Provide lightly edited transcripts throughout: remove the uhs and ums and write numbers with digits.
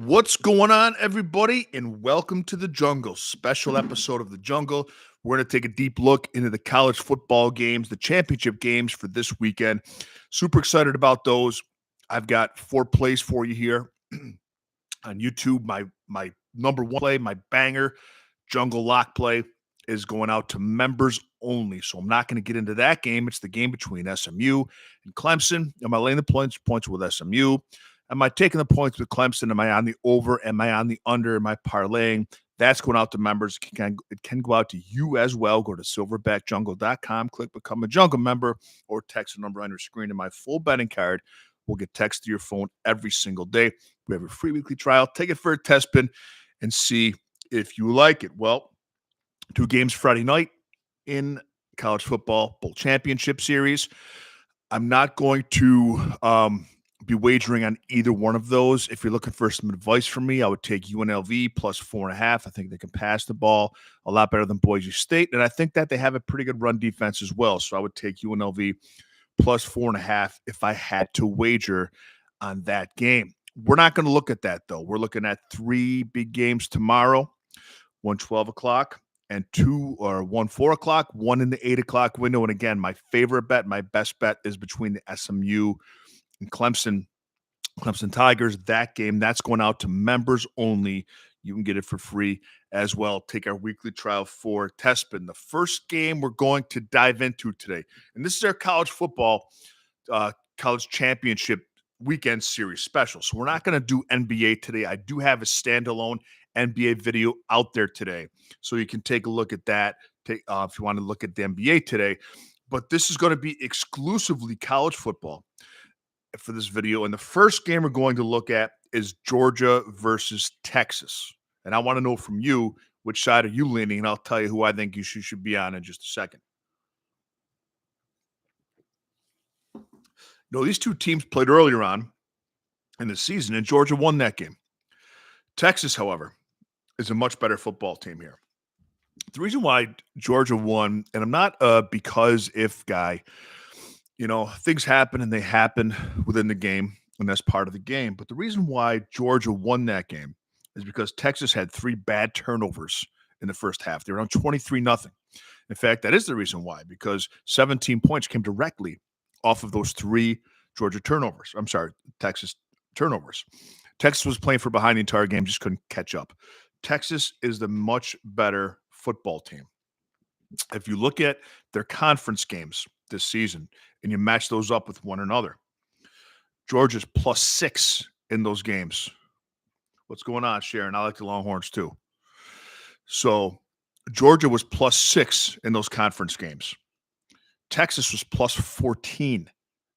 What's going on, everybody? And welcome to the Jungle, special episode of the Jungle. We're going to take a deep look into the college football games, the championship games for this weekend. Super excited about those. I've got 4 plays for you here on YouTube. My number 1 play, my banger, Jungle Lock play, is going out to members only. So I'm not going to get into that game. It's the game between SMU and Clemson. Am I laying the points with SMU? Am I taking the points with Clemson? Am I on the over? Am I on the under? Am I parlaying? That's going out to members. It can go out to you as well. Go to silverbackjungle.com, click Become a Jungle member, or text the number on your screen. And my full betting card will get text to your phone every single day. We have a free weekly trial. Take it for a test spin and see if you like it. Well, 2 games Friday night in college football bowl championship series. I'm not going to be wagering on either one of those. If you're looking for some advice from me, I would take UNLV plus 4.5. I think they can pass the ball a lot better than Boise State, and I think that they have a pretty good run defense as well. So I would take UNLV plus 4.5 if I had to wager on that game. We're not going to look at that, though. We're looking at 3 big games tomorrow, one 12 o'clock and one 4 o'clock, one in the 8 o'clock window. And again, my favorite bet, my best bet is between the SMU and Clemson Tigers. That game, that's going out to members only. You can get it for free as well. Take our weekly trial for test spin. The first game we're going to dive into today, and this is our college football college championship weekend series special. So we're not going to do NBA today. I do have a standalone NBA video out there today, so you can take a look at that if you want to look at the NBA today. But this is going to be exclusively college football for this video. And the first game we're going to look at is Georgia versus Texas. And I want to know from you, which side are you leaning? And I'll tell you who I think you should be on in just a second. These 2 teams played earlier on in the season, and Georgia won that game. Texas, however, is a much better football team here. The reason why Georgia won, and I'm not a because if guy, things happen and they happen within the game, and that's part of the game. But the reason why Georgia won that game is because Texas had 3 bad turnovers in the first half. They were on 23-0. In fact, that is the reason why, because 17 points came directly off of those 3 Texas turnovers. Texas was playing for behind the entire game, just couldn't catch up. Texas is the much better football team. If you look at their conference games this season and you match those up with one another, Georgia's plus 6 in those games. What's going on, Sharon? I like the Longhorns too. So Georgia was plus 6 in those conference games. Texas was plus 14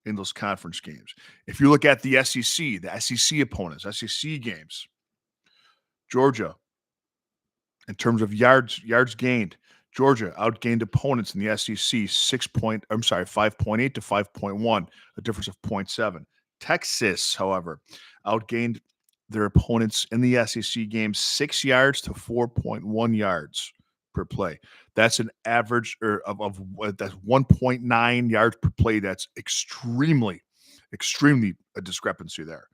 in those conference games. If you look at the SEC opponents, SEC games, Georgia, in terms of yards gained, Georgia outgained opponents in the SEC 5.8 to 5.1, a difference of 0.7. Texas, however, outgained their opponents in the SEC games 6 yards to 4.1 yards per play. That's an average of that's 1.9 yards per play. That's extremely a discrepancy there.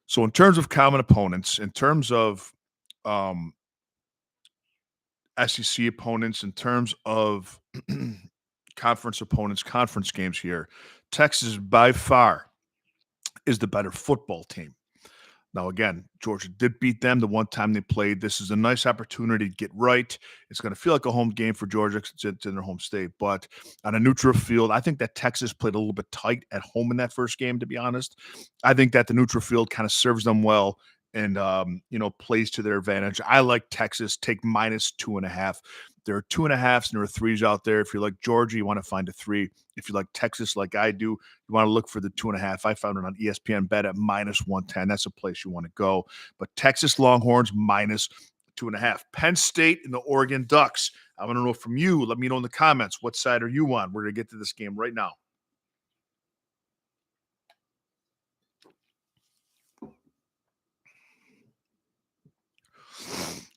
So in terms of common opponents, in terms of SEC opponents, in terms of conference opponents, conference games here, Texas by far is the better football team. Now, again, Georgia did beat them the one time they played. This is a nice opportunity to get right. It's going to feel like a home game for Georgia because it's in their home state. But on a neutral field, I think that Texas played a little bit tight at home in that first game, to be honest. I think that the neutral field kind of serves them well and, plays to their advantage. I like Texas, take minus 2.5. There are 2.5s and there are 3s out there. If you like Georgia, you want to find a 3. If you like Texas, like I do, you want to look for the 2.5. I found it on ESPN Bet at minus 110. That's a place you want to go. But Texas Longhorns minus 2.5. Penn State and the Oregon Ducks. I want to know from you. Let me know in the comments. What side are you on? We're going to get to this game right now.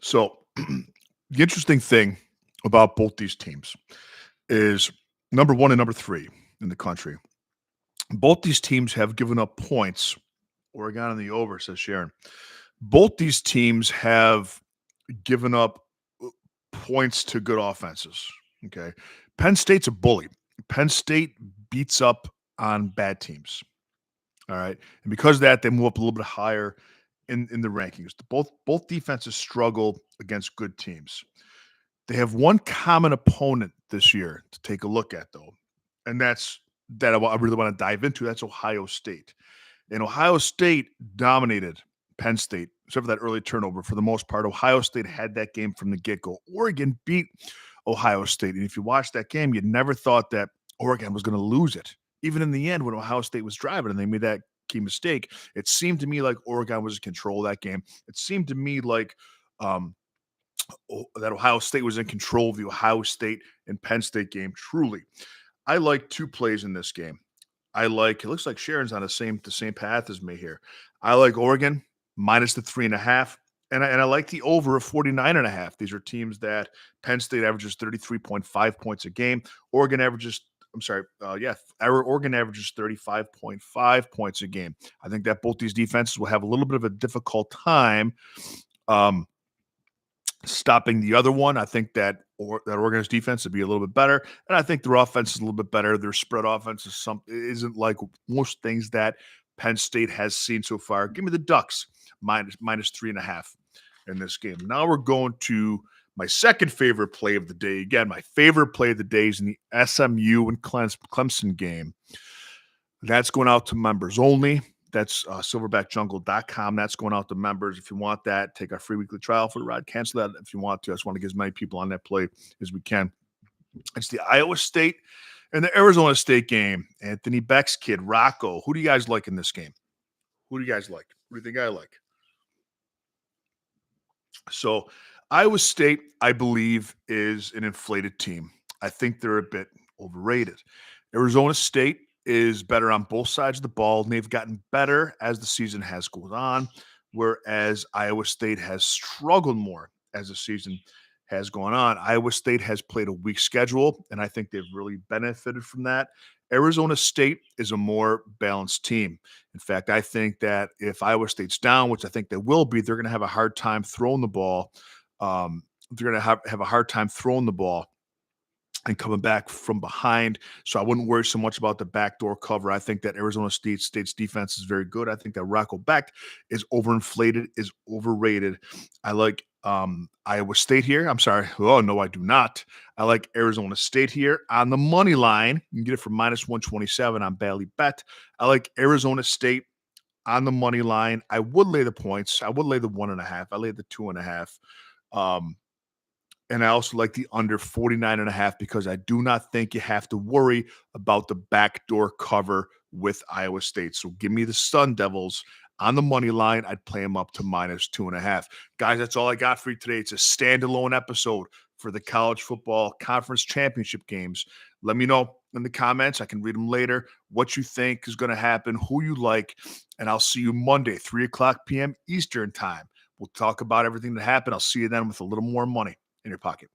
So the interesting thing about both these teams is number 1 and number 3 in the country. Both these teams have given up points. Oregon on the over, says Sharon. Both these teams have given up points to good offenses. Okay. Penn State's a bully. Penn State beats up on bad teams. All right. And because of that, they move up a little bit higher in the rankings. Both defenses struggle against good teams. They have one common opponent this year to take a look at, though, and I really want to dive into. That's Ohio State. And Ohio State dominated Penn State, except for that early turnover. For the most part, Ohio State had that game from the get-go. Oregon beat Ohio State. And if you watched that game, you never thought that Oregon was going to lose it. Even in the end, when Ohio State was driving and they made that key mistake, it seemed to me like Oregon was in control of that game. It seemed to me like that Ohio State was in control of the Ohio State and Penn State game. Truly, I like two plays in this game. It looks like Sharon's on the same path as me here. I like Oregon minus the 3.5. And I like the over of 49.5. These are teams that Penn State averages 33.5 points a game. Oregon averages 35.5 points a game. I think that both these defenses will have a little bit of a difficult time stopping the other one. I think that Oregon's defense would be a little bit better, and I think their offense is a little bit better. Their spread offense isn't like most things that Penn State has seen so far. Give me the Ducks minus 3.5 in this game. Now we're going to my second favorite play of the day. Again, my favorite play of the day is in the SMU and Clemson game. That's going out to members only. That's silverbackjungle.com. That's going out to members. If you want that, take our free weekly trial for the ride. Cancel that if you want to. I just want to get as many people on that play as we can. It's the Iowa State and the Arizona State game. Anthony Beck's kid, Rocco. Who do you guys like in this game? Who do you guys like? Who do you think I like? So Iowa State, I believe, is an inflated team. I think they're a bit overrated. Arizona State is better on both sides of the ball, and they've gotten better as the season has gone on, whereas Iowa State has struggled more as the season has gone on. Iowa State has played a weak schedule, and I think they've really benefited from that. Arizona State is a more balanced team. In fact, I think that if Iowa State's down, which I think they will be, they're going to have a hard time throwing the ball. They're going to have a hard time throwing the ball and coming back from behind. So I wouldn't worry so much about the backdoor cover. I think that Arizona State's defense is very good. I think that Rocco Becht is overinflated, is overrated. I like Iowa State here. I'm sorry. Oh, no, I do not. I like Arizona State here on the money line. You can get it for minus 127 on Bally Bet. I like Arizona State on the money line. I would lay the points. I would lay the 1.5. I lay the 2.5. And I also like the under 49.5 because I do not think you have to worry about the backdoor cover with Iowa State. So give me the Sun Devils on the money line. I'd play them up to minus 2.5. Guys, that's all I got for you today. It's a standalone episode for the college football conference championship games. Let me know in the comments. I can read them later. What you think is going to happen, who you like, and I'll see you Monday, 3 o'clock p.m. Eastern time. We'll talk about everything that happened. I'll see you then with a little more money in your pocket.